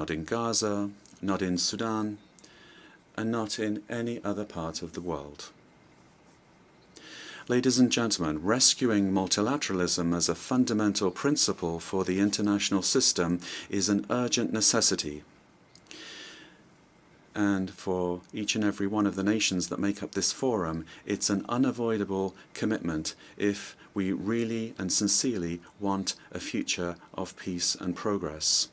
not in Gaza, not in Sudan, and not in any other part of the world. Ladies and gentlemen, rescuing multilateralism as a fundamental principle for the international system is an urgent necessity. And for each and every one of the nations that make up this forum, it's an unavoidable commitment if we really and sincerely want a future of peace and progress.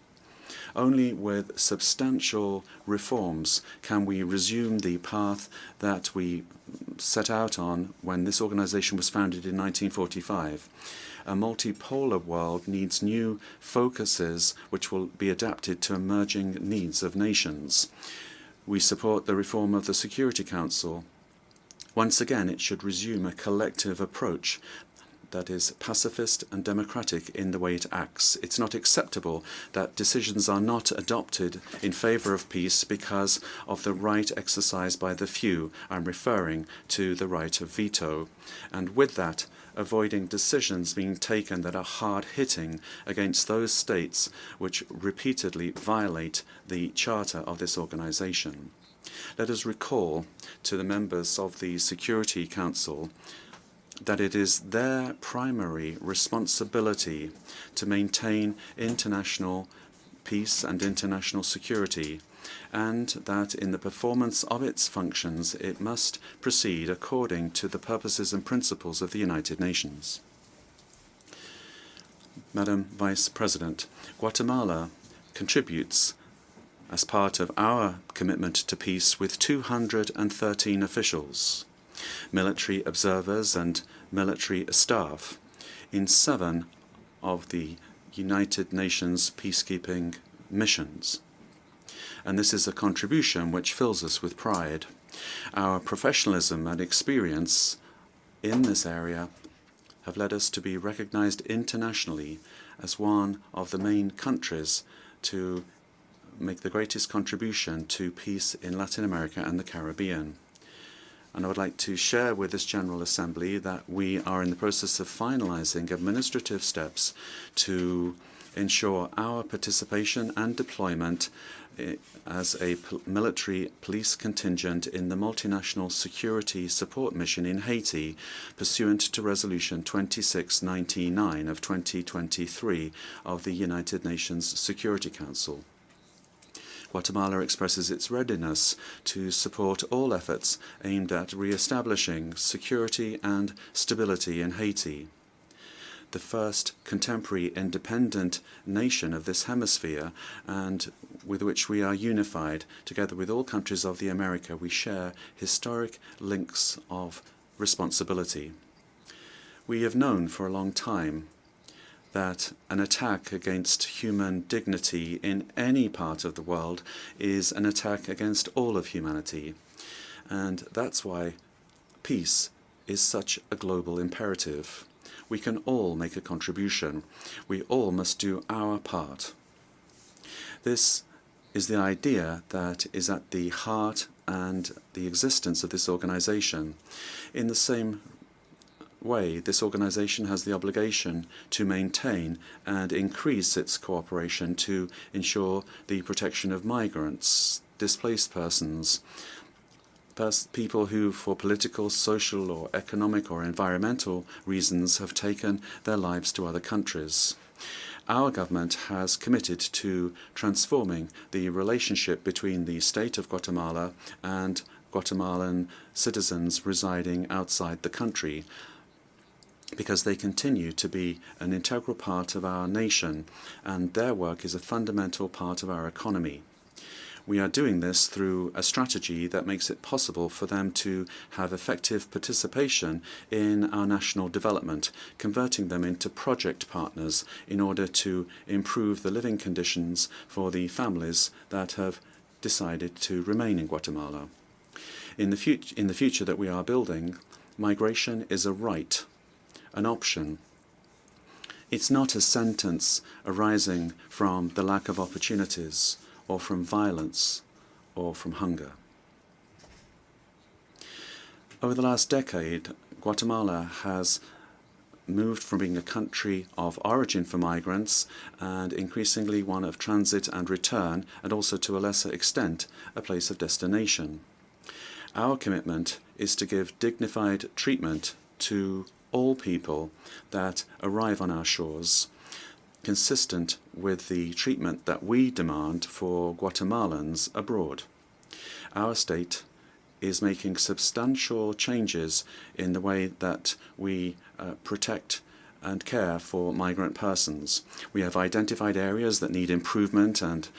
Only with substantial reforms can we resume the path that we set out on when this organization was founded in 1945. A multipolar world needs new focuses which will be adapted to emerging needs of nations. We support the reform of the Security Council. Once again, it should resume a collective approach that is pacifist and democratic in the way it acts. It's not acceptable that decisions are not adopted in favor of peace because of the right exercised by the few. I'm referring to the right of veto. And with that, avoiding decisions being taken that are hard-hitting against those states which repeatedly violate the charter of this organization. Let us recall to the members of the Security Council that it is their primary responsibility to maintain international peace and international security, and that in the performance of its functions it must proceed according to the purposes and principles of the United Nations. Madam Vice President, Guatemala contributes as part of our commitment to peace with 213 officials, military observers and military staff in 7 of the United Nations peacekeeping missions. And this is a contribution which fills us with pride. Our professionalism and experience in this area have led us to be recognized internationally as one of the main countries to make the greatest contribution to peace in Latin America and the Caribbean. And I would like to share with this General Assembly that we are in the process of finalizing administrative steps to ensure our participation and deployment as a military police contingent in the Multinational Security Support Mission in Haiti, pursuant to Resolution 2699 of 2023 of the United Nations Security Council. Guatemala expresses its readiness to support all efforts aimed at re-establishing security and stability in Haiti, the first contemporary independent nation of this hemisphere, and with which we are unified. Together with all countries of the America, we share historic links of responsibility. We have known for a long time that an attack against human dignity in any part of the world is an attack against all of humanity. And that's why peace is such a global imperative. We can all make a contribution. We all must do our part. This is the idea that is at the heart and the existence of this organization. In the same way, this organization has the obligation to maintain and increase its cooperation to ensure the protection of migrants, displaced persons, people who, for political, social, or economic or environmental reasons, have taken their lives to other countries. Our government has committed to transforming the relationship between the state of Guatemala and Guatemalan citizens residing outside the country, because they continue to be an integral part of our nation, and their work is a fundamental part of our economy. We are doing this through a strategy that makes it possible for them to have effective participation in our national development, converting them into project partners in order to improve the living conditions for the families that have decided to remain in Guatemala. In the future that we are building, migration is a right, an option. It's not a sentence arising from the lack of opportunities, or from violence, or from hunger. Over the last decade, Guatemala has moved from being a country of origin for migrants and increasingly one of transit and return, and also to a lesser extent a place of destination. Our commitment is to give dignified treatment to all people that arrive on our shores, consistent with the treatment that we demand for Guatemalans abroad. Our state is making substantial changes in the way that we protect and care for migrant persons. We have identified areas that need improvement and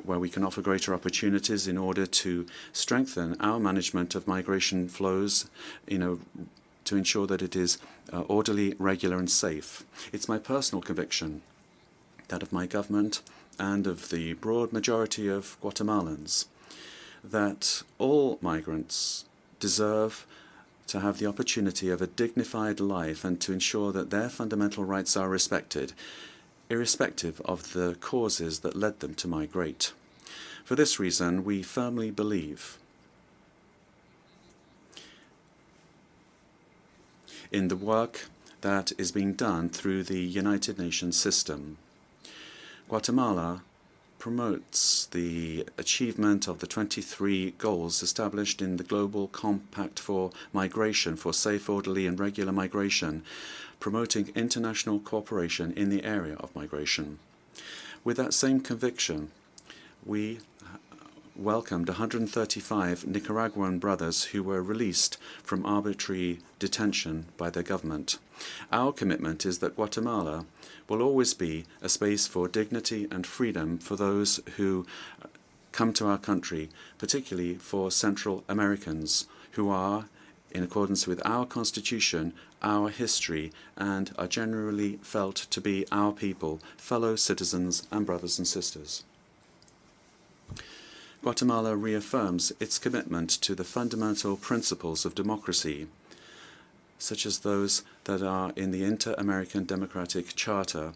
where we can offer greater opportunities in order to strengthen our management of migration flows, to ensure that it is orderly, regular and safe. It's my personal conviction, that of my government and of the broad majority of Guatemalans, that all migrants deserve to have the opportunity of a dignified life and to ensure that their fundamental rights are respected, irrespective of the causes that led them to migrate. For this reason, we firmly believe in the work that is being done through the United Nations system. Guatemala promotes the achievement of the 23 goals established in the Global Compact for Migration, for safe, orderly and regular migration, promoting international cooperation in the area of migration. With that same conviction, we welcomed 135 Nicaraguan brothers who were released from arbitrary detention by their government. Our commitment is that Guatemala will always be a space for dignity and freedom for those who come to our country, particularly for Central Americans who are, in accordance with our constitution, our history, and are generally felt to be our people, fellow citizens and brothers and sisters. Guatemala reaffirms its commitment to the fundamental principles of democracy, such as those that are in the Inter-American Democratic Charter,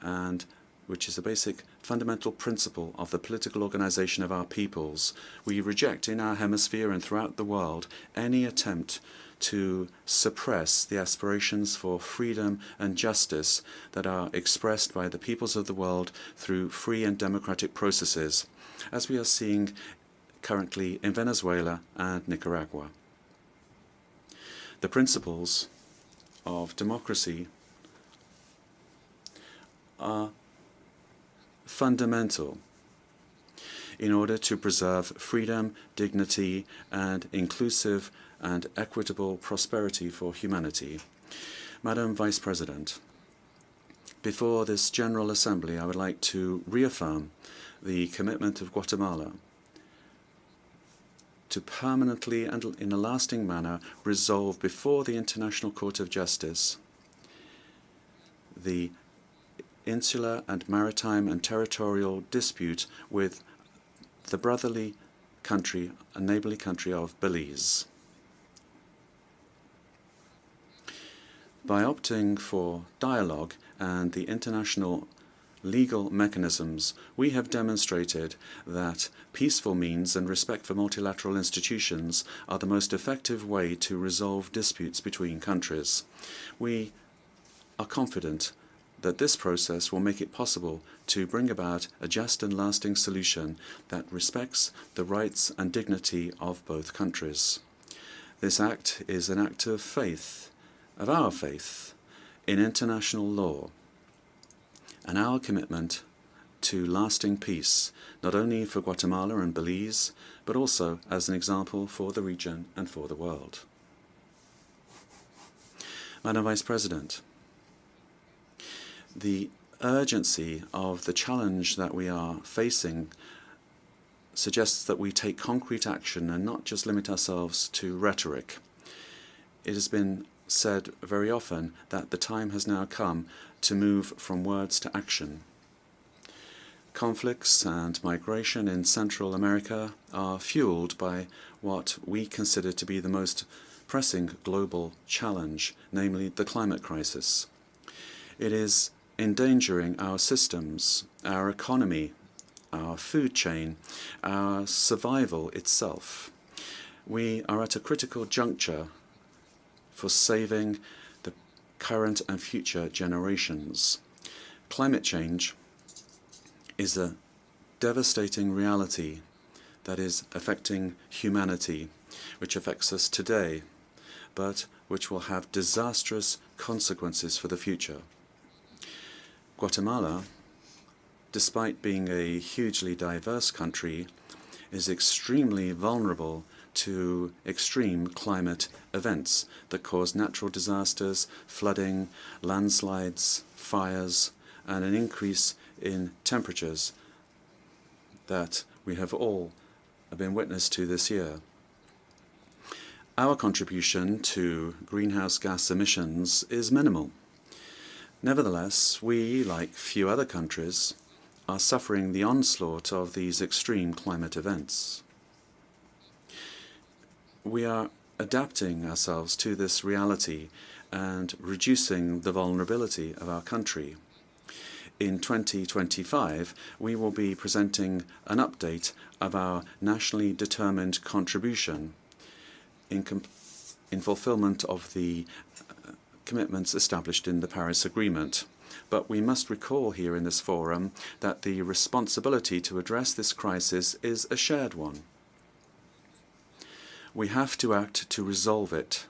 and which is a basic fundamental principle of the political organization of our peoples. We reject in our hemisphere and throughout the world any attempt to suppress the aspirations for freedom and justice that are expressed by the peoples of the world through free and democratic processes, as we are seeing currently in Venezuela and Nicaragua. The principles of democracy are fundamental in order to preserve freedom, dignity, and inclusive and equitable prosperity for humanity. Madam Vice President, before this General Assembly, I would like to reaffirm the commitment of Guatemala to permanently and in a lasting manner resolve before the International Court of Justice the insular and maritime and territorial dispute with the brotherly country and neighborly country of Belize. By opting for dialogue and the international legal mechanisms, we have demonstrated that peaceful means and respect for multilateral institutions are the most effective way to resolve disputes between countries. We are confident that this process will make it possible to bring about a just and lasting solution that respects the rights and dignity of both countries. This act is an act of faith, of our faith, in international law, and our commitment to lasting peace, not only for Guatemala and Belize, but also as an example for the region and for the world. Madam Vice President, the urgency of the challenge that we are facing suggests that we take concrete action and not just limit ourselves to rhetoric. It has been said very often that the time has now come to move from words to action. Conflicts and migration in Central America are fueled by what we consider to be the most pressing global challenge, namely the climate crisis. It is endangering our systems, our economy, our food chain, our survival itself. We are at a critical juncture for saving the current and future generations. Climate change is a devastating reality that is affecting humanity, which affects us today, but which will have disastrous consequences for the future. Guatemala, despite being a hugely diverse country, is extremely vulnerable to extreme climate events that cause natural disasters, flooding, landslides, fires, and an increase in temperatures that we have all been witness to this year. Our contribution to greenhouse gas emissions is minimal. Nevertheless, we, like few other countries, are suffering the onslaught of these extreme climate events. We are adapting ourselves to this reality and reducing the vulnerability of our country. In 2025, we will be presenting an update of our nationally determined contribution in fulfillment of the commitments established in the Paris Agreement. But we must recall here in this forum that the responsibility to address this crisis is a shared one. We have to act to resolve it,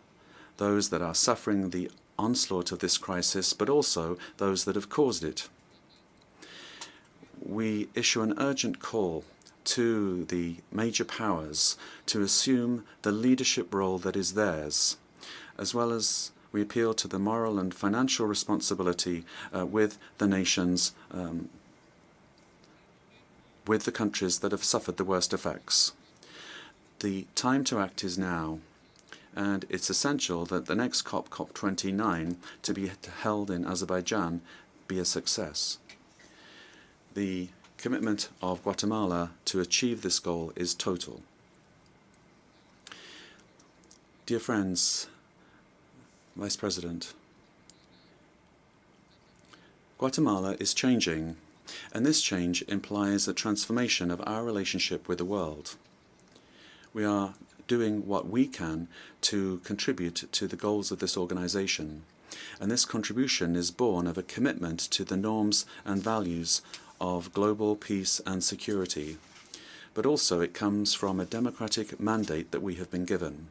those that are suffering the onslaught of this crisis, but also those that have caused it. We issue an urgent call to the major powers to assume the leadership role that is theirs, as well as we appeal to the moral and financial responsibility with the nations, with the countries that have suffered the worst effects. The time to act is now, and it's essential that the next COP, COP29, to be held in Azerbaijan, be a success. The commitment of Guatemala to achieve this goal is total. Dear friends, Vice President, Guatemala is changing, and this change implies a transformation of our relationship with the world. We are doing what we can to contribute to the goals of this organization, and this contribution is born of a commitment to the norms and values of global peace and security, but also it comes from a democratic mandate that we have been given.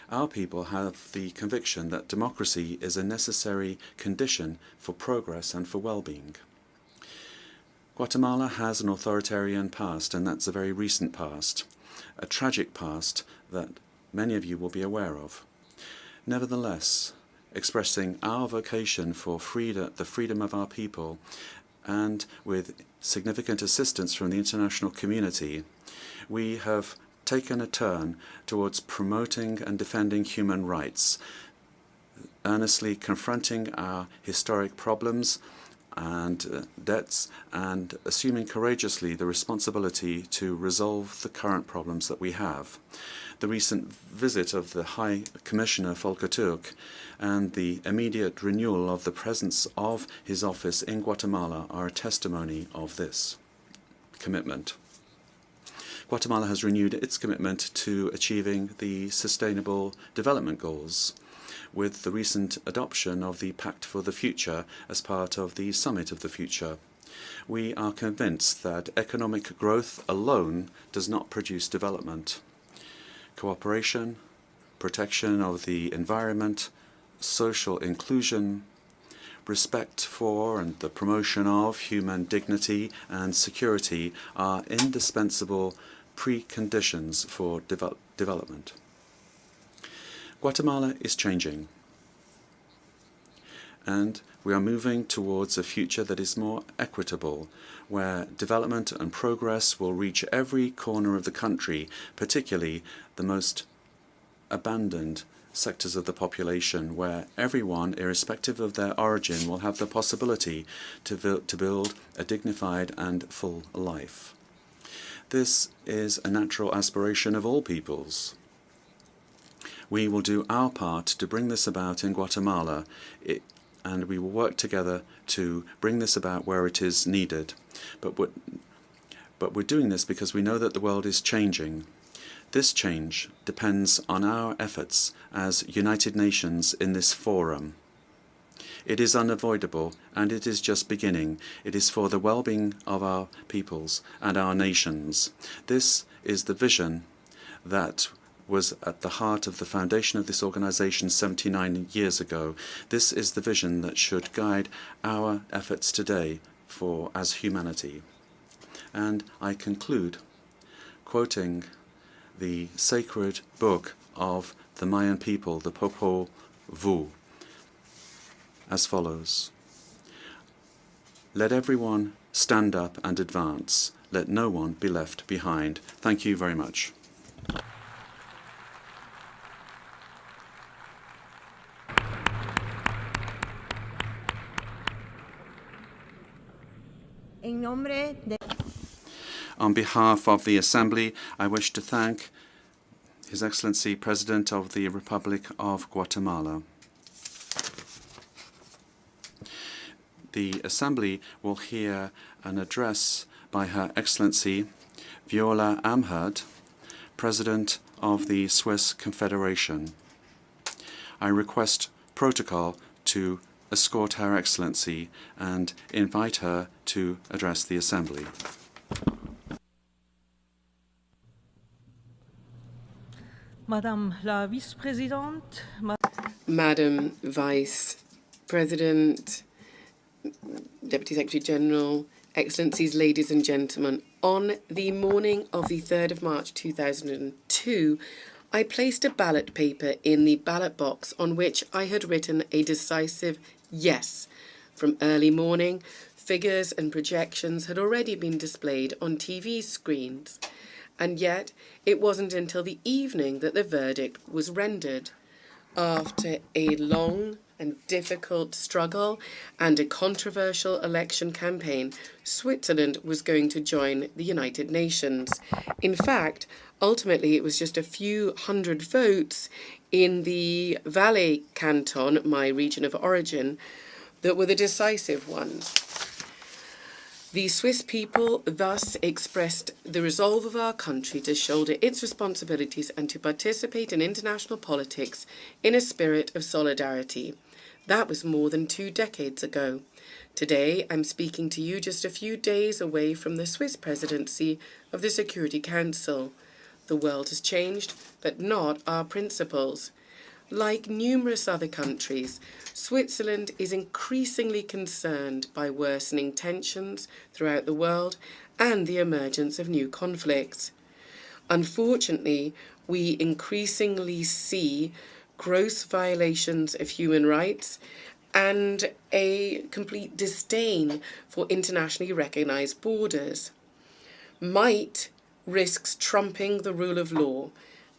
Our people have the conviction that democracy is a necessary condition for progress and for well-being. Guatemala has an authoritarian past, and that's a very recent past, a tragic past that many of you will be aware of. Nevertheless, expressing our vocation for the freedom of our people, and with significant assistance from the international community, we have taken a turn towards promoting and defending human rights, earnestly confronting our historic problems and debts, and assuming courageously the responsibility to resolve the current problems that we have. The recent visit of the High Commissioner Volker Turk and the immediate renewal of the presence of his office in Guatemala are a testimony of this commitment. Guatemala has renewed its commitment to achieving the Sustainable Development Goals with the recent adoption of the Pact for the Future as part of the Summit of the Future. We are convinced that economic growth alone does not produce development. Cooperation, protection of the environment, social inclusion, respect for and the promotion of human dignity and security are indispensable preconditions for development. Guatemala is changing, and we are moving towards a future that is more equitable, where development and progress will reach every corner of the country, particularly the most abandoned sectors of the population, where everyone, irrespective of their origin, will have the possibility to build a dignified and full life. This is a natural aspiration of all peoples. We will do our part to bring this about in Guatemala, and we will work together to bring this about where it is needed. But we're doing this because we know that the world is changing. This change depends on our efforts as United Nations in this forum. It is unavoidable, and it is just beginning. It is for the well-being of our peoples and our nations. This is the vision that was at the heart of the foundation of this organization 79 years ago. This is the vision that should guide our efforts today as humanity. And I conclude quoting the sacred book of the Mayan people, the Popol Vuh, as follows. Let everyone stand up and advance. Let no one be left behind. Thank you very much. On behalf of the Assembly, I wish to thank His Excellency President of the Republic of Guatemala. The Assembly will hear an address by Her Excellency Viola Amherd, President of the Swiss Confederation. I request protocol to escort Her Excellency and invite her to address the Assembly. Madame la Vice-Présidente, Madam Vice President, Deputy Secretary General, Excellencies, ladies and gentlemen, on the morning of the 3rd of March 2002, I placed a ballot paper in the ballot box on which I had written a decisive yes. From early morning, figures and projections had already been displayed on TV screens, and yet it wasn't until the evening that the verdict was rendered. After a long and difficult struggle and a controversial election campaign, Switzerland was going to join the United Nations. In fact, ultimately it was just a few hundred votes in the Valais canton, my region of origin, that were the decisive ones. The Swiss people thus expressed the resolve of our country to shoulder its responsibilities and to participate in international politics in a spirit of solidarity. That was more than 2 decades ago. Today, I'm speaking to you just a few days away from the Swiss presidency of the Security Council. The world has changed, but not our principles. Like numerous other countries, Switzerland is increasingly concerned by worsening tensions throughout the world and the emergence of new conflicts. Unfortunately, we increasingly see gross violations of human rights and a complete disdain for internationally recognized borders. Might risks trumping the rule of law,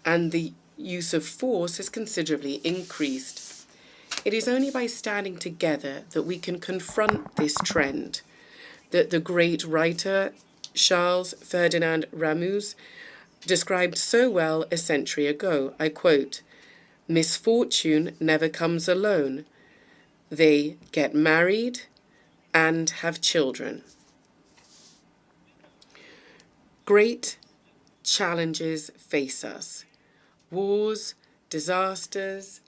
and the use of force has considerably increased. It is only by standing together that we can confront this trend that the great writer Charles Ferdinand Ramuz described so well a century ago. I quote, "Misfortune never comes alone. They get married and have children." Great challenges face us. Wars, disasters,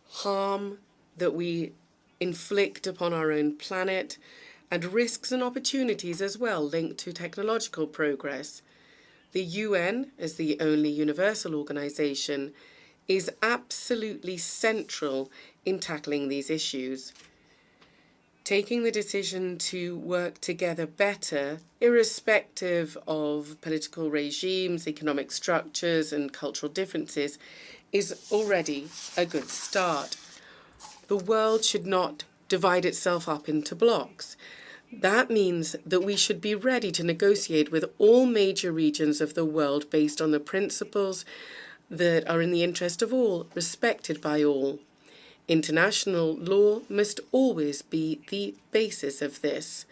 harm that we inflict upon our own planet, and risks and opportunities as well linked to technological progress. The UN, as the only universal organization, is absolutely central in tackling these issues. Taking the decision to work together better, irrespective of political regimes, economic structures, and cultural differences, is already a good start. The world should not divide itself up into blocks. That means that we should be ready to negotiate with all major regions of the world based on the principles that are in the interest of all, respected by all. International law must always be the basis of this.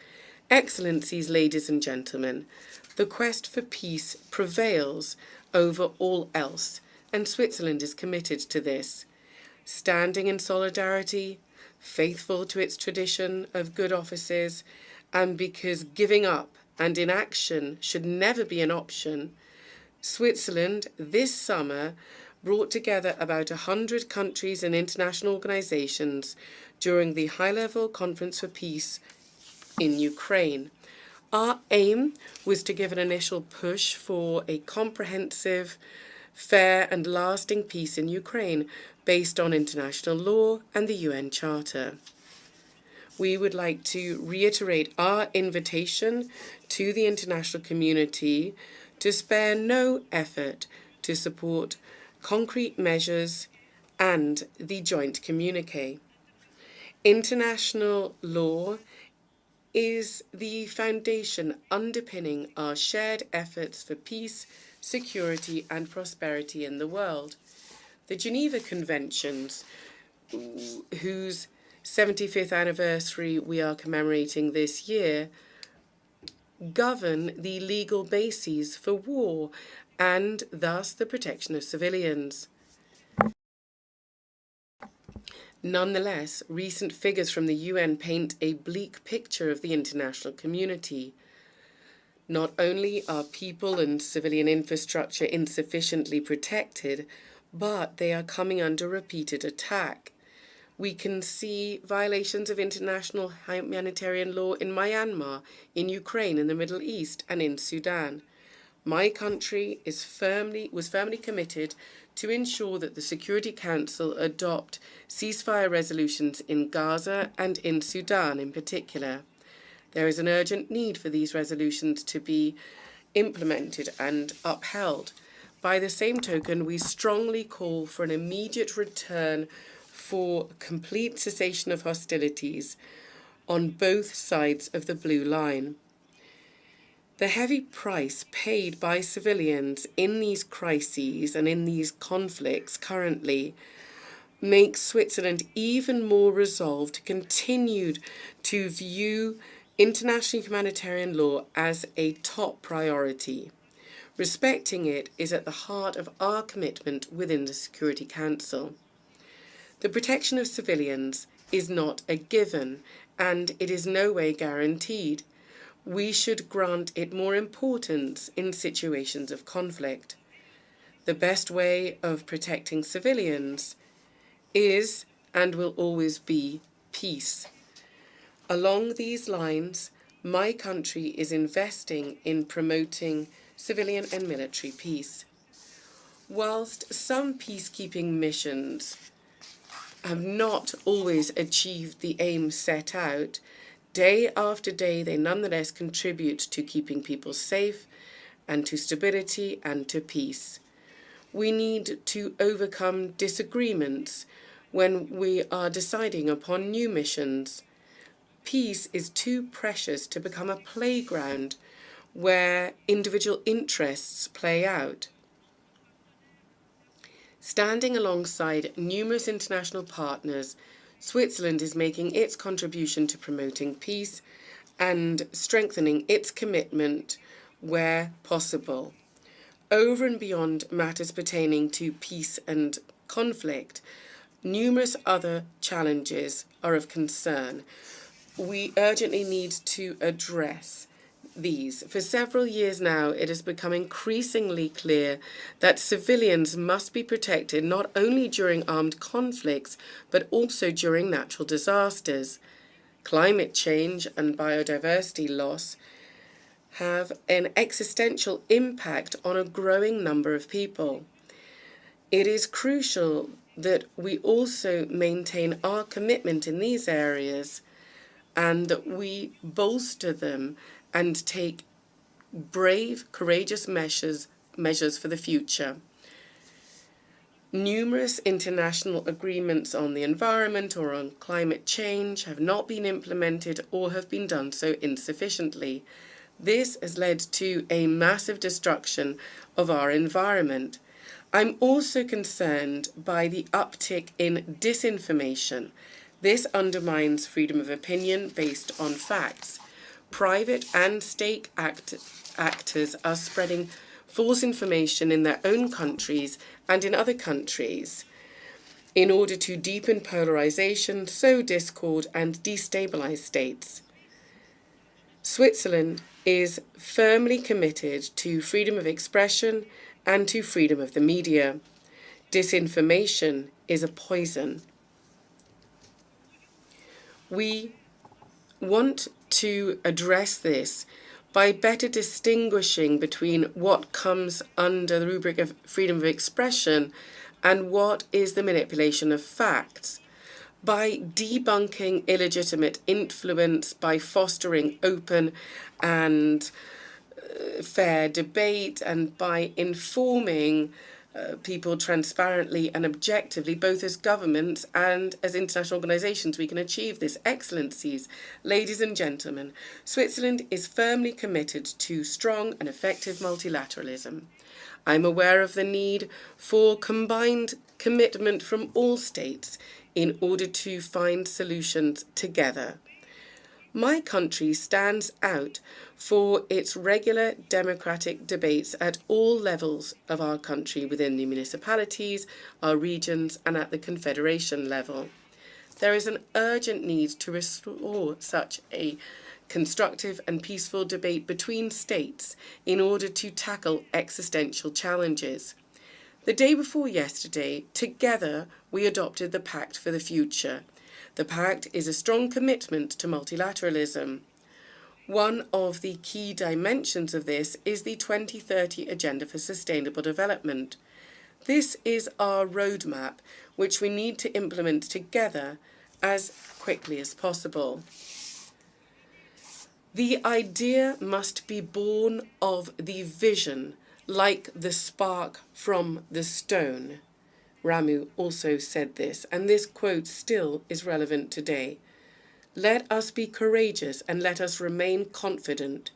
Excellencies, ladies and gentlemen, the quest for peace prevails over all else, and Switzerland is committed to this. Standing in solidarity, faithful to its tradition of good offices, and because giving up and inaction should never be an option, Switzerland this summer brought together about 100 countries and international organizations during the High-Level Conference for Peace in Ukraine. Our aim was to give an initial push for a comprehensive, fair and lasting peace in Ukraine based on international law and the UN Charter. We would like to reiterate our invitation to the international community to spare no effort to support concrete measures and the joint communique. International law is the foundation underpinning our shared efforts for peace, security and prosperity in the world. The Geneva Conventions, whose 75th anniversary we are commemorating this year, govern the legal bases for war and thus the protection of civilians. Nonetheless, recent figures from the UN paint a bleak picture of the international community. Not only are people and civilian infrastructure insufficiently protected, but they are coming under repeated attack. We can see violations of international humanitarian law in Myanmar, in Ukraine, in the Middle East, and in Sudan. My country was firmly committed to ensure that the Security Council adopt ceasefire resolutions in Gaza and in Sudan in particular. There is an urgent need for these resolutions to be implemented and upheld. By the same token, we strongly call for an immediate return for complete cessation of hostilities on both sides of the Blue Line. The heavy price paid by civilians in these crises and in these conflicts currently makes Switzerland even more resolved to continue to view international humanitarian law as a top priority. Respecting it is at the heart of our commitment within the Security Council. The protection of civilians is not a given, and it is no way guaranteed. We should grant it more importance in situations of conflict. The best way of protecting civilians is and will always be peace. Along these lines, my country is investing in promoting civilian and military peace. Whilst some peacekeeping missions have not always achieved the aim set out, day after day they nonetheless contribute to keeping people safe and to stability and to peace. We need to overcome disagreements when we are deciding upon new missions. Peace is too precious to become a playground where individual interests play out. Standing alongside numerous international partners, Switzerland is making its contribution to promoting peace and strengthening its commitment where possible. Over and beyond matters pertaining to peace and conflict, numerous other challenges are of concern. We urgently need to address these. For several years now, it has become increasingly clear that civilians must be protected not only during armed conflicts, but also during natural disasters. Climate change and biodiversity loss have an existential impact on a growing number of people. It is crucial that we also maintain our commitment in these areas and that we bolster them and take brave, courageous measures for the future. Numerous international agreements on the environment or on climate change have not been implemented or have been done so insufficiently. This has led to a massive destruction of our environment. I'm also concerned by the uptick in disinformation. This undermines freedom of opinion based on facts. Private and state actors are spreading false information in their own countries and in other countries in order to deepen polarization, sow discord, and destabilize states. Switzerland is firmly committed to freedom of expression and to freedom of the media. Disinformation is a poison. We want to address this by better distinguishing between what comes under the rubric of freedom of expression and what is the manipulation of facts, by debunking illegitimate influence, by fostering open and fair debate, and by informing people transparently and objectively, both as governments and as international organisations. We can achieve this. Excellencies, ladies and gentlemen, Switzerland is firmly committed to strong and effective multilateralism. I'm aware of the need for combined commitment from all states in order to find solutions together. My country stands out for its regular democratic debates at all levels of our country, within the municipalities, our regions, and at the confederation level. There is an urgent need to restore such a constructive and peaceful debate between states in order to tackle existential challenges. The day before yesterday, together, we adopted the Pact for the Future. The Pact is a strong commitment to multilateralism. One of the key dimensions of this is the 2030 Agenda for Sustainable Development. This is our roadmap, which we need to implement together as quickly as possible. The idea must be born of the vision, like the spark from the stone. Ramu also said this, and this quote still is relevant today. Let us be courageous and let us remain confident.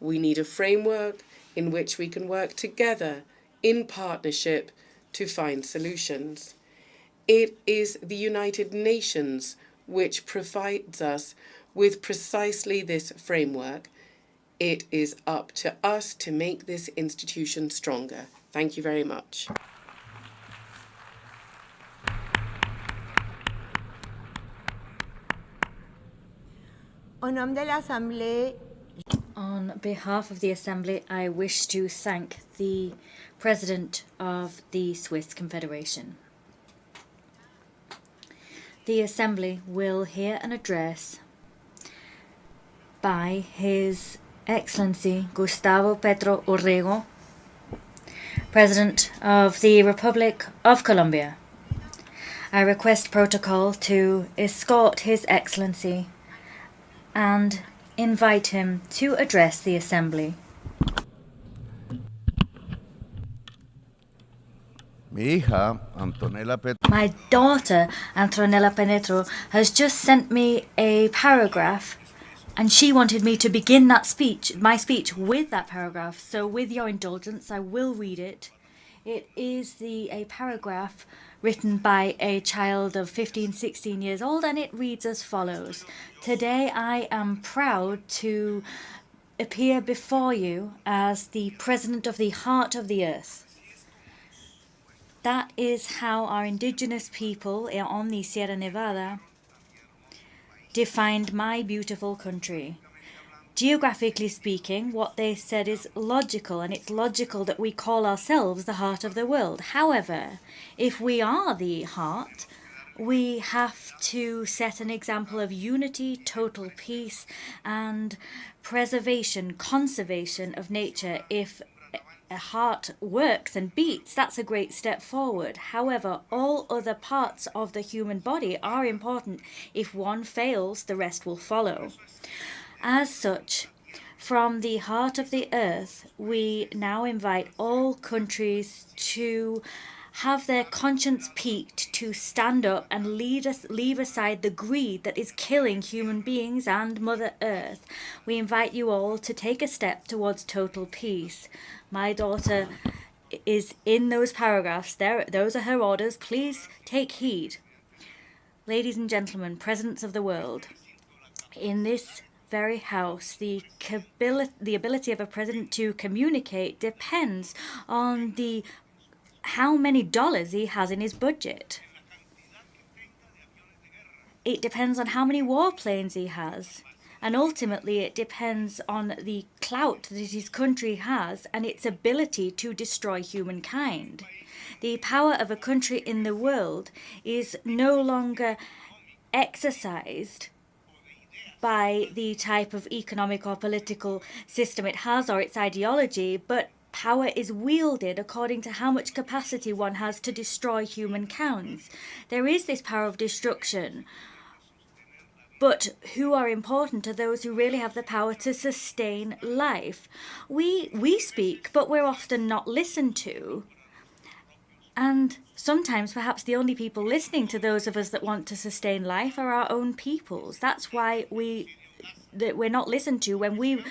We need a framework in which we can work together in partnership to find solutions. It is the United Nations which provides us with precisely this framework. It is up to us to make this institution stronger. Thank you very much. On behalf of the Assembly, I wish to thank the President of the Swiss Confederation. The Assembly will hear an address by His Excellency Gustavo Petro Urrego, President of the Republic of Colombia. I request protocol to escort His Excellency and invite him to address the Assembly. My daughter, Antonella Penetro, has just sent me a paragraph, and she wanted me to begin my speech with that paragraph. So with your indulgence, I will read it. It is a paragraph written by a child of 15, 16 years old, and it reads as follows. Today I am proud to appear before you as the President of the Heart of the Earth. That is how our indigenous people on the Sierra Nevada defined my beautiful country. Geographically speaking, what they said is logical, and it's logical that we call ourselves the heart of the world. However, if we are the heart, we have to set an example of unity, total peace, and preservation, conservation of nature. If a heart works and beats, that's a great step forward. However, all other parts of the human body are important. If one fails, the rest will follow. As such, from the heart of the earth, we now invite all countries to have their conscience piqued, to stand up and leave aside the greed that is killing human beings and Mother Earth. We invite you all to take a step towards total peace. My daughter is in those paragraphs. Those are her orders. Please take heed. Ladies and gentlemen, presidents of the world, in this very house, the ability of a president to communicate depends on how many dollars he has in his budget. It depends on how many warplanes he has. And ultimately, it depends on the clout that his country has and its ability to destroy humankind. The power of a country in the world is no longer exercised by the type of economic or political system it has or its ideology, but power is wielded according to how much capacity one has to destroy humankind. There is this power of destruction, but who are important are those who really have the power to sustain life. We speak, but we're often not listened to. And sometimes perhaps the only people listening to those of us that want to sustain life are our own peoples. That's why we're not listened to when we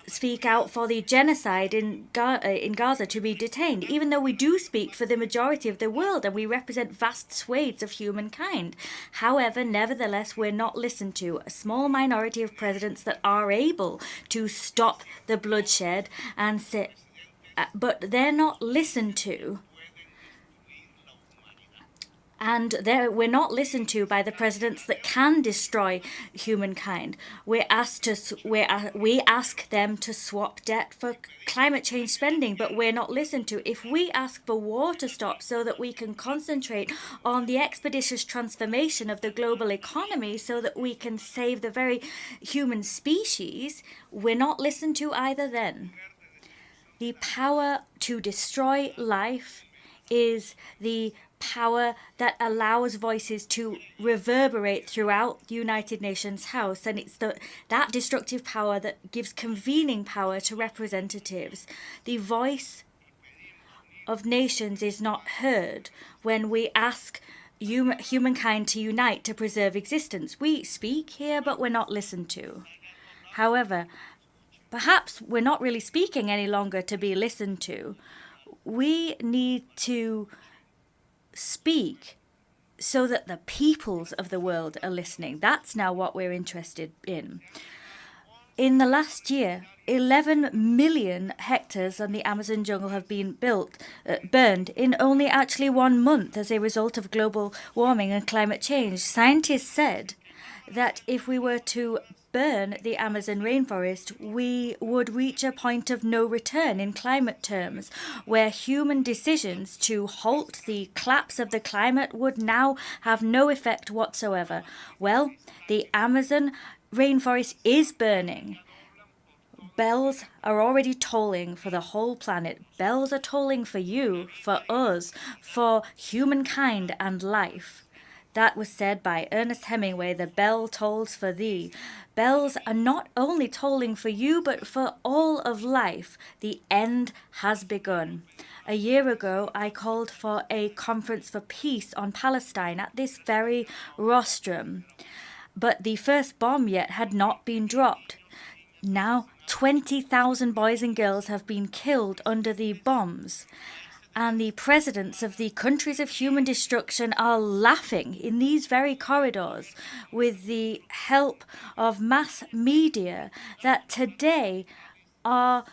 speak out for the genocide in Gaza to be detained, even though we do speak for the majority of the world and we represent vast swathes of humankind. However, nevertheless, we're not listened to. A small minority of presidents that are able to stop the bloodshed and sit, but they're not listened to. And we're not listened to by the presidents that can destroy humankind. We ask them to swap debt for climate change spending, but we're not listened to. If we ask for war to stop so that we can concentrate on the expeditious transformation of the global economy so that we can save the very human species, we're not listened to either then. The power to destroy life is the power that allows voices to reverberate throughout the United Nations House, and it's that destructive power that gives convening power to representatives. The voice of nations is not heard when we ask humankind to unite to preserve existence. We speak here, but we're not listened to. However, perhaps we're not really speaking any longer to be listened to. We need to speak so that the peoples of the world are listening. That's now what we're interested in. In the last year, 11 million hectares on the Amazon jungle have been burned in only actually 1 month as a result of global warming and climate change. Scientists said that if we were to burn the Amazon rainforest, we would reach a point of no return in climate terms, where human decisions to halt the collapse of the climate would now have no effect whatsoever. Well, the Amazon rainforest is burning. Bells are already tolling for the whole planet. Bells are tolling for you, for us, for humankind and life. That was said by Ernest Hemingway, "The bell tolls for thee." Bells are not only tolling for you, but for all of life. The end has begun. A year ago, I called for a conference for peace on Palestine at this very rostrum. But the first bomb yet had not been dropped. Now, 20,000 boys and girls have been killed under the bombs. And the presidents of the countries of human destruction are laughing in these very corridors with the help of mass media that today are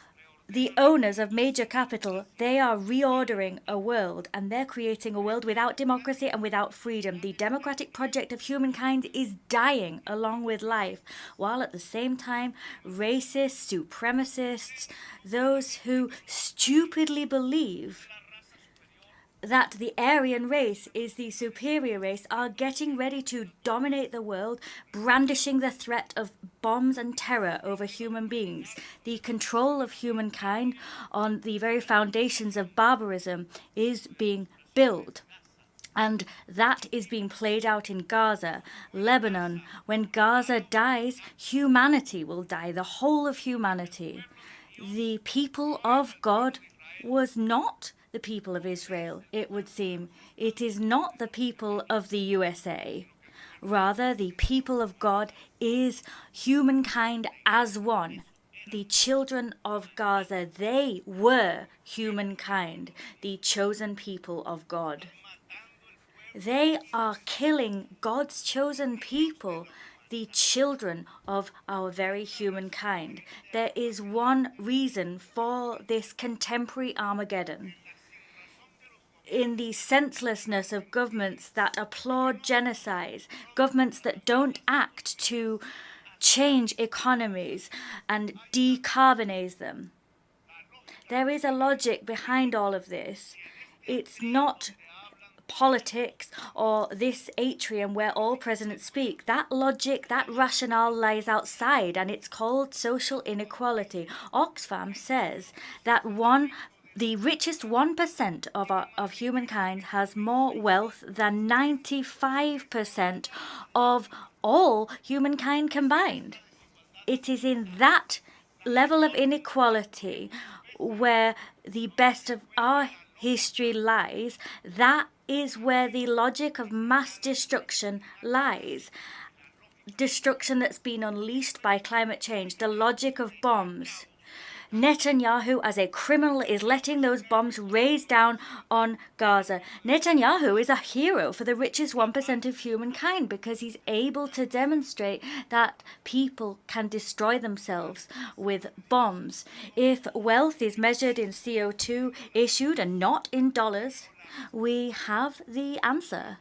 the owners of major capital. They are reordering a world, and they're creating a world without democracy and without freedom. The democratic project of humankind is dying along with life, while at the same time, racists, supremacists, those who stupidly believe that the Aryan race is the superior race are getting ready to dominate the world, brandishing the threat of bombs and terror over human beings. The control of humankind on the very foundations of barbarism is being built. And that is being played out in Gaza, Lebanon. When Gaza dies, humanity will die, the whole of humanity. The people of God was not the people of Israel, it would seem. It is not the people of the USA. Rather, the people of God is humankind as one. The children of Gaza, they were humankind, the chosen people of God. They are killing God's chosen people, the children of our very humankind. There is one reason for this contemporary Armageddon. In the senselessness of governments that applaud genocides, governments that don't act to change economies and decarbonize them. There is a logic behind all of this. It's not politics or this atrium where all presidents speak. That logic, that rationale lies outside, and it's called social inequality. Oxfam says that the richest 1% of humankind has more wealth than 95% of all humankind combined. It is in that level of inequality where the best of our history lies. That is where the logic of mass destruction lies. Destruction that's been unleashed by climate change, the logic of bombs. Netanyahu, as a criminal, is letting those bombs raise down on Gaza. Netanyahu is a hero for the richest 1% of humankind because he's able to demonstrate that people can destroy themselves with bombs. If wealth is measured in CO2 issued and not in dollars, we have the answer.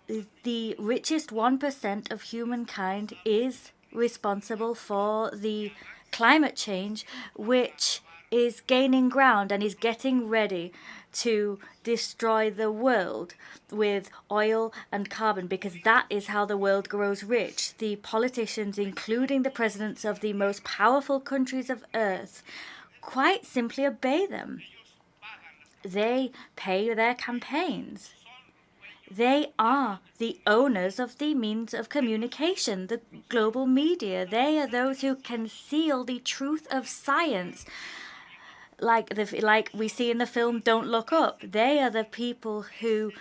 The richest 1% of humankind is responsible for the climate change, which is gaining ground and is getting ready to destroy the world with oil and carbon, because that is how the world grows rich. The politicians, including the presidents of the most powerful countries of earth, quite simply obey them. They pay their campaigns. They are the owners of the means of communication, the global media. They are those who conceal the truth of science, like we see in the film Don't Look Up. They are the people who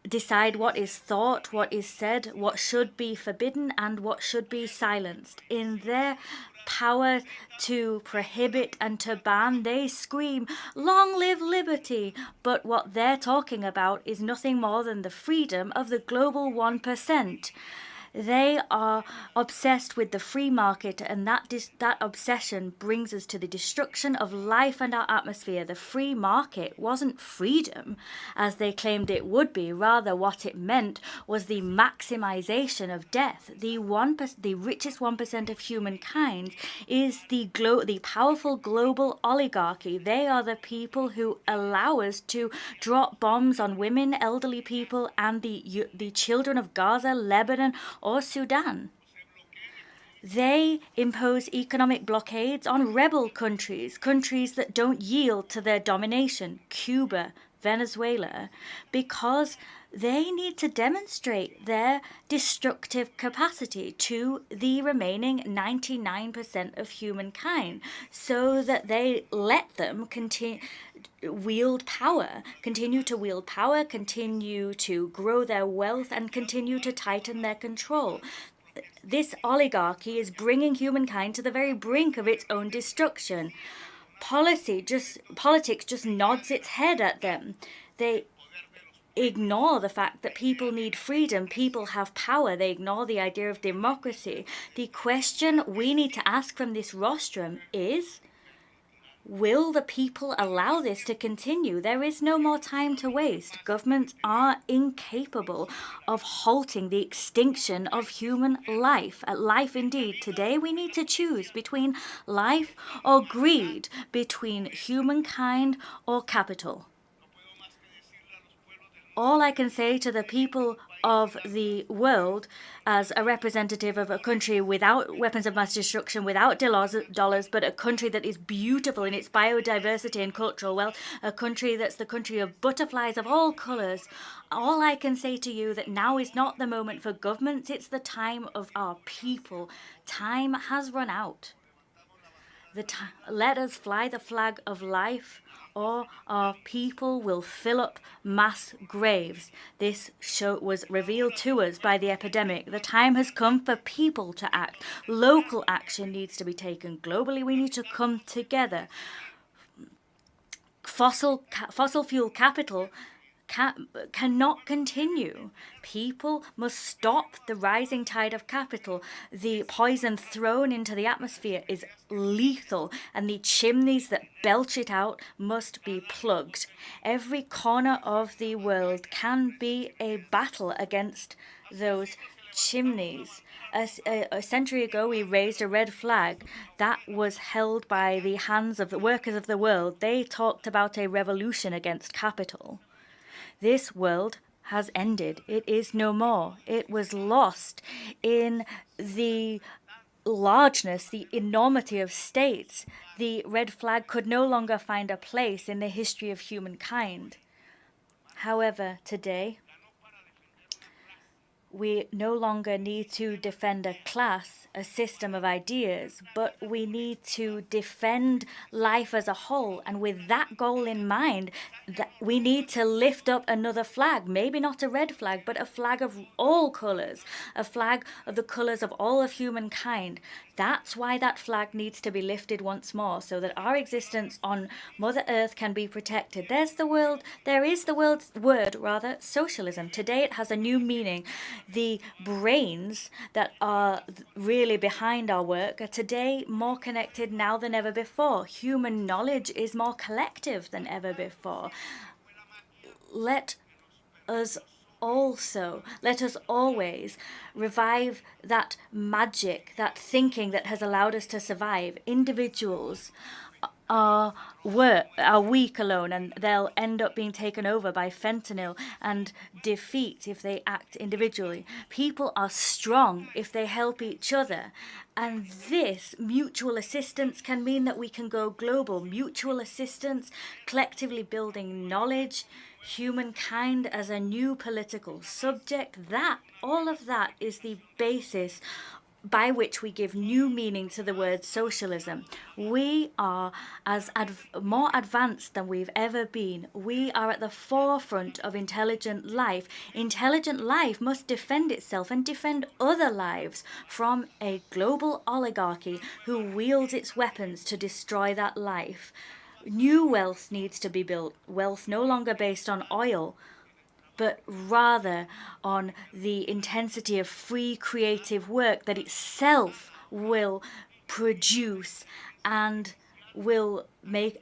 decide what is thought, what is said, what should be forbidden, and what should be silenced. In their power to prohibit and to ban, they scream, "Long live liberty!" But what they're talking about is nothing more than the freedom of the global 1%. They are obsessed with the free market, and that obsession brings us to the destruction of life and our atmosphere. The free market wasn't freedom, as they claimed it would be. Rather, what it meant was the maximization of death. The richest 1% of humankind is the powerful global oligarchy. They are the people who allow us to drop bombs on women, elderly people, and the children of Gaza, Lebanon, or Sudan. They impose economic blockades on rebel countries that don't yield to their domination, Cuba, Venezuela, because they need to demonstrate their destructive capacity to the remaining 99% of humankind, so that they let them continue to wield power, continue to grow their wealth, and continue to tighten their control. This oligarchy is bringing humankind to the very brink of its own destruction. Politics just nods its head at them. They ignore the fact that people need freedom, people have power. They ignore the idea of democracy. The question we need to ask from this rostrum is, will the people allow this to continue? There is no more time to waste. Governments are incapable of halting the extinction of human life. Life indeed. Today we need to choose between life or greed, between humankind or capital. All I can say to the people of the world, as a representative of a country without weapons of mass destruction, without dollars, but a country that is beautiful in its biodiversity and cultural wealth, a country that's the country of butterflies of all colours, all I can say to you that now is not the moment for governments, it's the time of our people. Time has run out. Let us fly the flag of life, or our people will fill up mass graves. This was revealed to us by the epidemic. The time has come for people to act. Local action needs to be taken. Globally, we need to come together. Fossil fuel capital cannot continue. People must stop the rising tide of capital. The poison thrown into the atmosphere is lethal, and the chimneys that belch it out must be plugged. Every corner of the world can be a battle against those chimneys. A century ago, we raised a red flag that was held by the hands of the workers of the world. They talked about a revolution against capital. This world has ended. It is no more. It was lost in the largeness, the enormity of states. The red flag could no longer find a place in the history of humankind. However, today, we no longer need to defend a class, a system of ideas, but we need to defend life as a whole. And with that goal in mind, that we need to lift up another flag, maybe not a red flag, but a flag of all colors, a flag of the colors of all of humankind. That's why that flag needs to be lifted once more, so that our existence on Mother Earth can be protected. There is the world's word, socialism. Today it has a new meaning. The brains that are really behind our work are today more connected now than ever before. Human knowledge is more collective than ever before. Let us always revive that magic, that thinking that has allowed us to survive. Individuals are weak alone, and they'll end up being taken over by fentanyl and defeat if they act individually. People are strong if they help each other. And this mutual assistance can mean that we can go global. Mutual assistance, collectively building knowledge, humankind as a new political subject, all of that is the basis by which we give new meaning to the word socialism. We are more advanced than we've ever been. We are at the forefront of intelligent life. Intelligent life must defend itself and defend other lives from a global oligarchy who wields its weapons to destroy that life. New wealth needs to be built, wealth no longer based on oil, but rather on the intensity of free creative work that itself will produce and will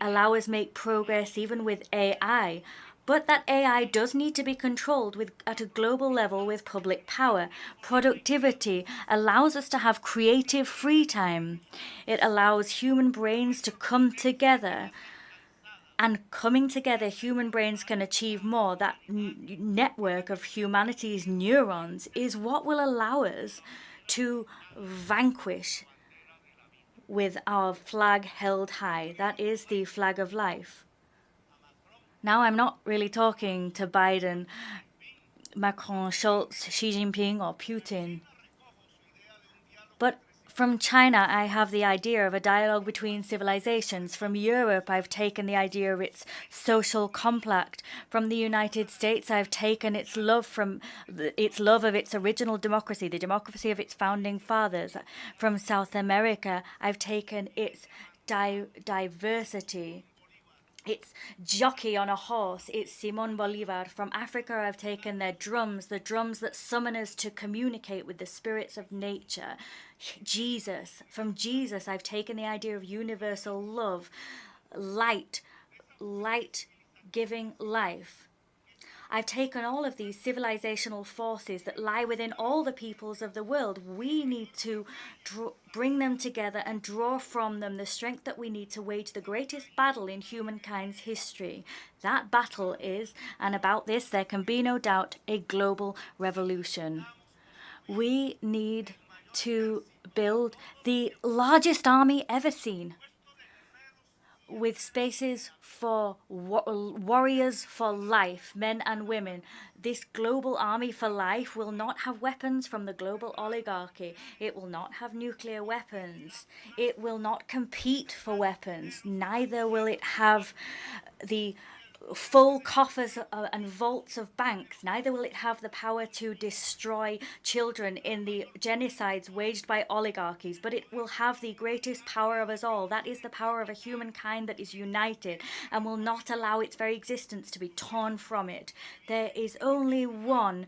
allow us make progress even with AI. But that AI does need to be controlled at a global level with public power. Productivity allows us to have creative free time. It allows human brains to come together. And coming together, human brains can achieve more. That network of humanity's neurons is what will allow us to vanquish with our flag held high. That is the flag of life. Now, I'm not really talking to Biden, Macron, Schultz, Xi Jinping, or Putin. But from China, I have the idea of a dialogue between civilizations. From Europe, I've taken the idea of its social compact. From the United States, I've taken its love of its original democracy, the democracy of its founding fathers. From South America, I've taken its diversity. It's jockey on a horse. It's Simon Bolivar. From Africa, I've taken their drums, the drums that summon us to communicate with the spirits of nature. Jesus. From Jesus, I've taken the idea of universal love, light giving life. I've taken all of these civilizational forces that lie within all the peoples of the world. We need to bring them together and draw from them the strength that we need to wage the greatest battle in humankind's history. That battle is, and about this there can be no doubt, a global revolution. We need to build the largest army ever seen, with spaces for warriors for life, men and women. This global army for life will not have weapons from the global oligarchy. It will not have nuclear weapons. It will not compete for weapons. Neither will it have the full coffers and vaults of banks. Neither will it have the power to destroy children in the genocides waged by oligarchies, but it will have the greatest power of us all. That is the power of a humankind that is united and will not allow its very existence to be torn from it. There is only one.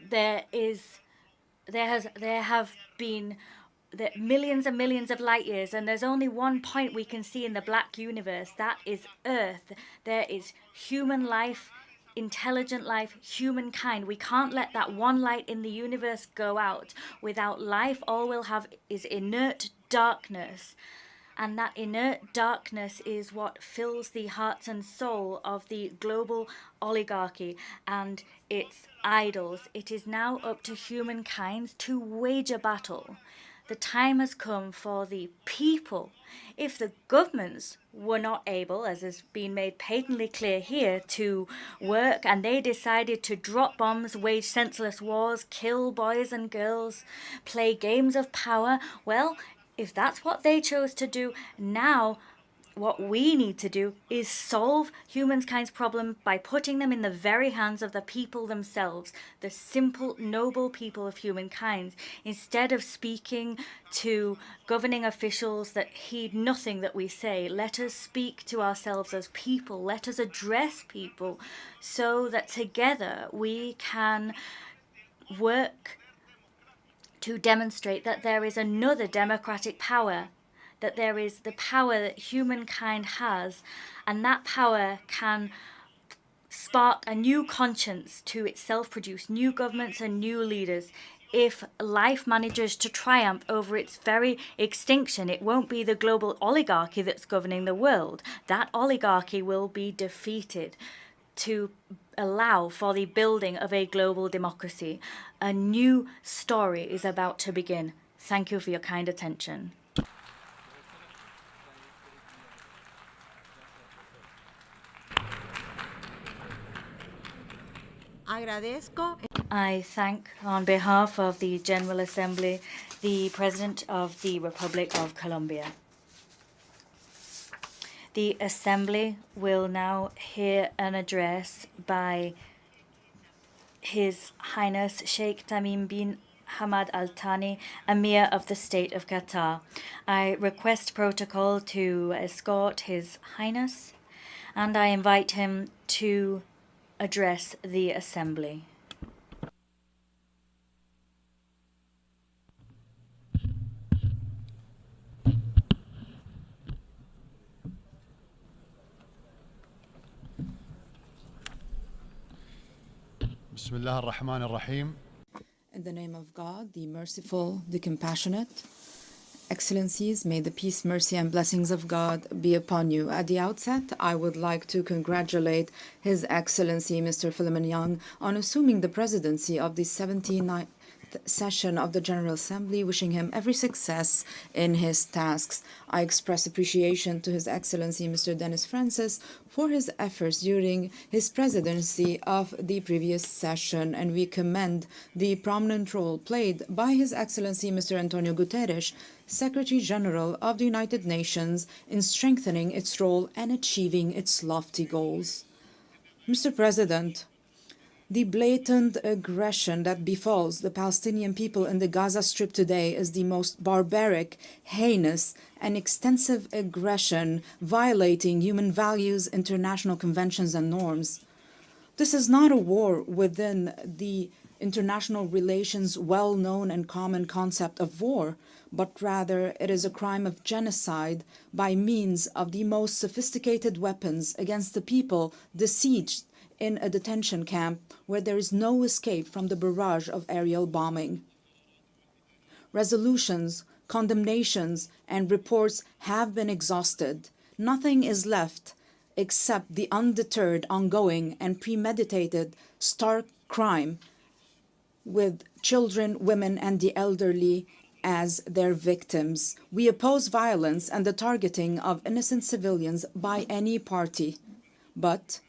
There have been millions and millions of light years, and there's only one point we can see in the black universe. That is Earth. There is human life, intelligent life, humankind. We can't let that one light in the universe go out. Without life, all we'll have is inert darkness. And that inert darkness is what fills the hearts and soul of the global oligarchy and its idols. It is now up to humankind to wage a battle. The time has come for the people. If the governments were not able, as has been made patently clear here, to work, and they decided to drop bombs, wage senseless wars, kill boys and girls, play games of power, well, if that's what they chose to do, now what we need to do is solve humankind's problem by putting them in the very hands of the people themselves, the simple, noble people of humankind. Instead of speaking to governing officials that heed nothing that we say, let us speak to ourselves as people. Let us address people so that together we can work to demonstrate that there is another democratic power, that there is the power that humankind has, and that power can spark a new conscience to itself produce new governments and new leaders. If life manages to triumph over its very extinction, it won't be the global oligarchy that's governing the world. That oligarchy will be defeated to allow for the building of a global democracy. A new story is about to begin. Thank you for your kind attention. Agradezco. I thank, on behalf of the General Assembly, the President of the Republic of Colombia. The Assembly will now hear an address by His Highness Sheikh Tamim bin Hamad Al Thani, Emir of the State of Qatar. I request protocol to escort His Highness, and I invite him to address the Assembly. Bismillah ar-Rahman ar-Rahim. In the name of God, the merciful, the compassionate. Excellencies, may the peace, mercy, and blessings of God be upon you. At the outset, I would like to congratulate His Excellency Mr. Philemon Young on assuming the presidency of the 79th session of the General Assembly, wishing him every success in his tasks. I express appreciation to His Excellency Mr. Dennis Francis for his efforts during his presidency of the previous session, and we commend the prominent role played by His Excellency Mr. Antonio Guterres, Secretary General of the United Nations, in strengthening its role and achieving its lofty goals. Mr. President, the blatant aggression that befalls the Palestinian people in the Gaza Strip today is the most barbaric, heinous, and extensive aggression violating human values, international conventions, and norms. This is not a war within the international relations well-known and common concept of war, but rather it is a crime of genocide by means of the most sophisticated weapons against the people besieged in a detention camp where there is no escape from the barrage of aerial bombing. Resolutions, condemnations, and reports have been exhausted. Nothing is left except the undeterred, ongoing, and premeditated stark crime with children, women, and the elderly as their victims. We oppose violence and the targeting of innocent civilians by any party. But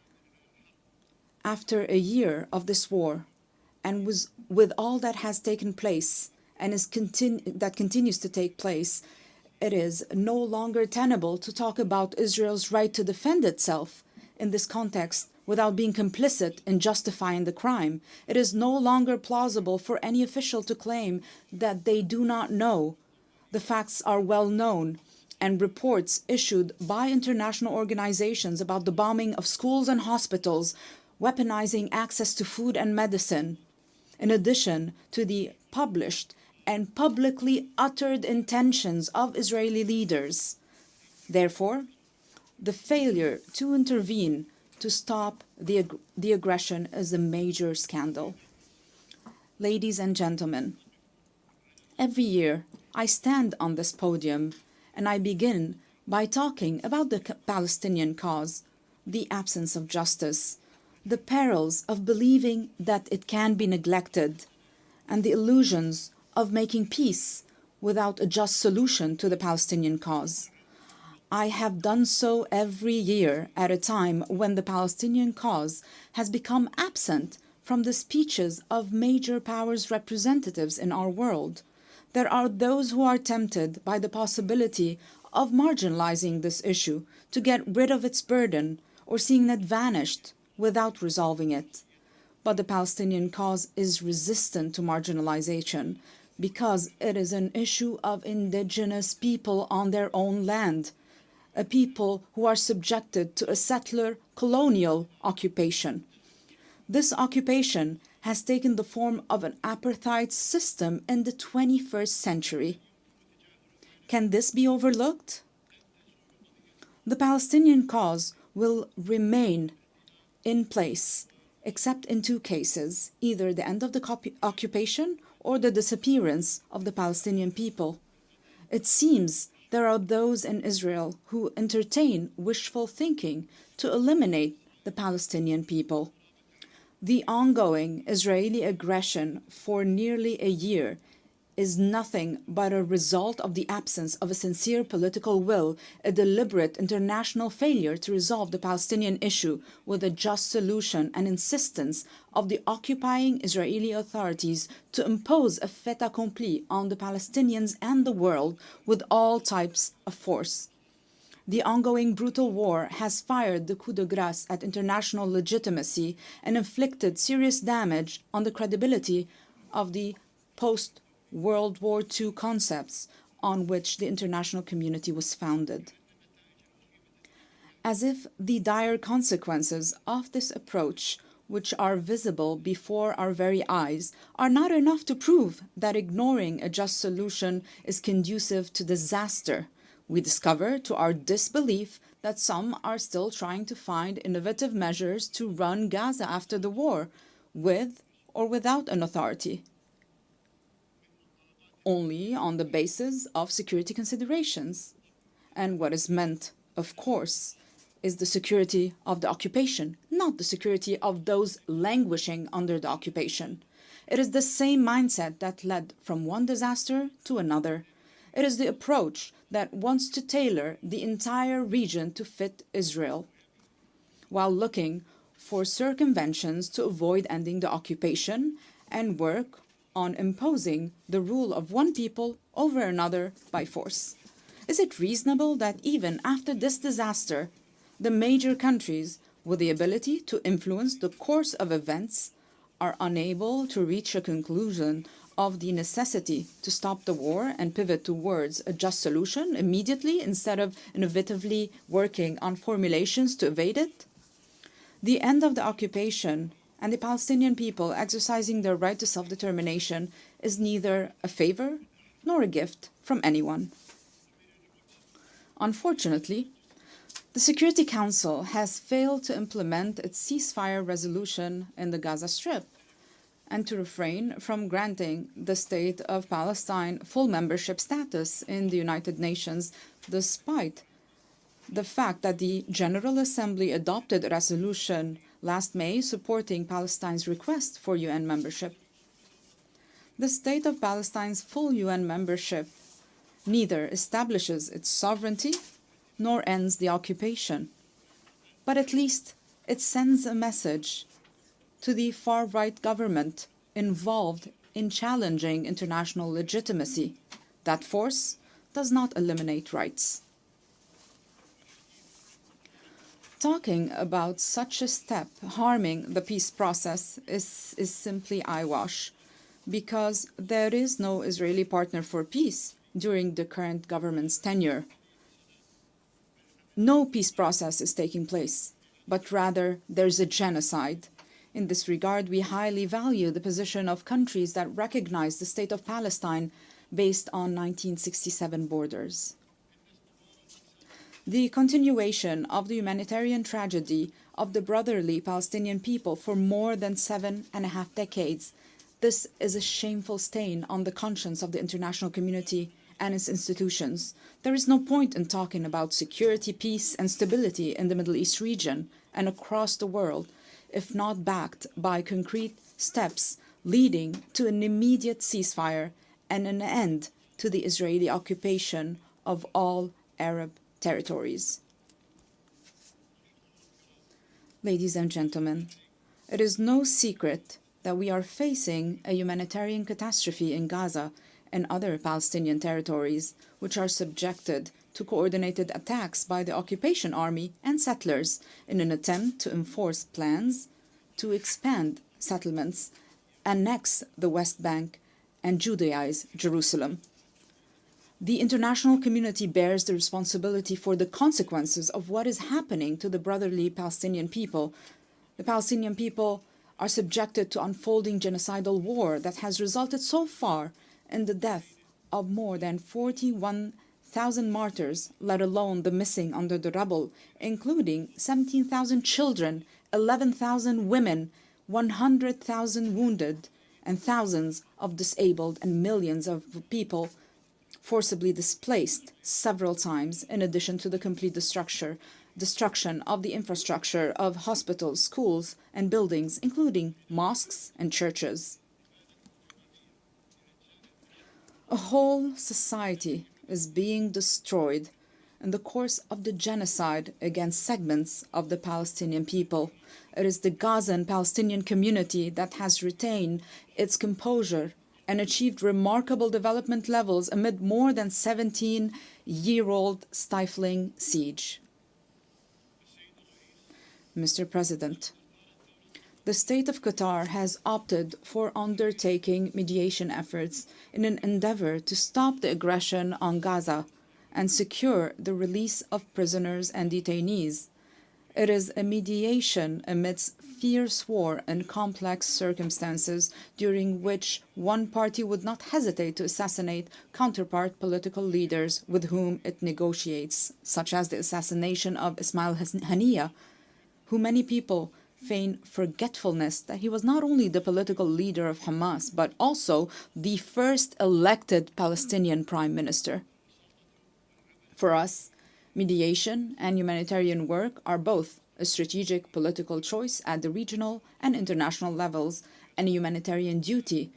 after a year of this war, and with all that has taken place and that continues to take place, it is no longer tenable to talk about Israel's right to defend itself in this context without being complicit in justifying the crime. It is no longer plausible for any official to claim that they do not know. The facts are well known, and reports issued by international organizations about the bombing of schools and hospitals, weaponizing access to food and medicine, in addition to the published and publicly uttered intentions of Israeli leaders. Therefore, the failure to intervene to stop the aggression is a major scandal. Ladies and gentlemen, every year I stand on this podium and I begin by talking about the Palestinian cause, the absence of justice, the perils of believing that it can be neglected, and the illusions of making peace without a just solution to the Palestinian cause. I have done so every year at a time when the Palestinian cause has become absent from the speeches of major powers' representatives in our world. There are those who are tempted by the possibility of marginalizing this issue to get rid of its burden or seeing it vanished without resolving it. But the Palestinian cause is resistant to marginalization because it is an issue of indigenous people on their own land, a people who are subjected to a settler colonial occupation. This occupation has taken the form of an apartheid system in the 21st century. Can this be overlooked? The Palestinian cause will remain in place, except in two cases, either the end of the occupation or the disappearance of the Palestinian people. It seems there are those in Israel who entertain wishful thinking to eliminate the Palestinian people. The ongoing Israeli aggression for nearly a year is nothing but a result of the absence of a sincere political will, a deliberate international failure to resolve the Palestinian issue with a just solution, and insistence of the occupying Israeli authorities to impose a fait accompli on the Palestinians and the world with all types of force. The ongoing brutal war has fired the coup de grace at international legitimacy and inflicted serious damage on the credibility of the post-World War II concepts on which the international community was founded. As if the dire consequences of this approach, which are visible before our very eyes, are not enough to prove that ignoring a just solution is conducive to disaster, we discover to our disbelief that some are still trying to find innovative measures to run Gaza after the war, with or without an authority, only on the basis of security considerations. And what is meant, of course, is the security of the occupation, not the security of those languishing under the occupation. It is the same mindset that led from one disaster to another. It is the approach that wants to tailor the entire region to fit Israel, while looking for circumventions to avoid ending the occupation and work on imposing the rule of one people over another by force. Is it reasonable that even after this disaster, the major countries with the ability to influence the course of events are unable to reach a conclusion of the necessity to stop the war and pivot towards a just solution immediately instead of innovatively working on formulations to evade it? The end of the occupation and the Palestinian people exercising their right to self-determination is neither a favor nor a gift from anyone. Unfortunately, the Security Council has failed to implement its ceasefire resolution in the Gaza Strip and to refrain from granting the State of Palestine full membership status in the United Nations, despite the fact that the General Assembly adopted a resolution last May supporting Palestine's request for UN membership. The State of Palestine's full UN membership neither establishes its sovereignty nor ends the occupation, but at least it sends a message to the far-right government involved in challenging international legitimacy that force does not eliminate rights. Talking about such a step harming the peace process is simply eyewash, because there is no Israeli partner for peace during the current government's tenure. No peace process is taking place, but rather there's a genocide. In this regard, we highly value the position of countries that recognize the State of Palestine based on 1967 borders. The continuation of the humanitarian tragedy of the brotherly Palestinian people for more than 7.5 decades, this is a shameful stain on the conscience of the international community and its institutions. There is no point in talking about security, peace, and stability in the Middle East region and across the world if not backed by concrete steps leading to an immediate ceasefire and an end to the Israeli occupation of all Arab territories. Ladies and gentlemen, it is no secret that we are facing a humanitarian catastrophe in Gaza and other Palestinian territories, which are subjected to coordinated attacks by the occupation army and settlers in an attempt to enforce plans to expand settlements, annex the West Bank, and Judaize Jerusalem. The international community bears the responsibility for the consequences of what is happening to the brotherly Palestinian people. The Palestinian people are subjected to unfolding genocidal war that has resulted so far in the death of more than 41,000 martyrs, let alone the missing under the rubble, including 17,000 children, 11,000 women, 100,000 wounded, and thousands of disabled and millions of people forcibly displaced several times, in addition to the complete destruction of the infrastructure of hospitals, schools, and buildings, including mosques and churches. A whole society is being destroyed in the course of the genocide against segments of the Palestinian people. It is the Gazan Palestinian community that has retained its composure and achieved remarkable development levels amid more than 17-year-old stifling siege. Mr. President, the state of Qatar has opted for undertaking mediation efforts in an endeavor to stop the aggression on Gaza and secure the release of prisoners and detainees. It is a mediation amidst fierce war and complex circumstances during which one party would not hesitate to assassinate counterpart political leaders with whom it negotiates, such as the assassination of Ismail Haniyeh, who many people feign forgetfulness that he was not only the political leader of Hamas, but also the first elected Palestinian prime minister. For us, mediation and humanitarian work are both a strategic political choice at the regional and international levels and a humanitarian duty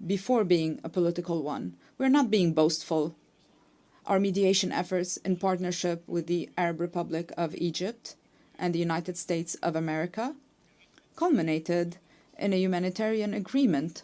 before being a political one. We're not being boastful. Our mediation efforts, in partnership with the Arab Republic of Egypt and the United States of America, culminated in a humanitarian agreement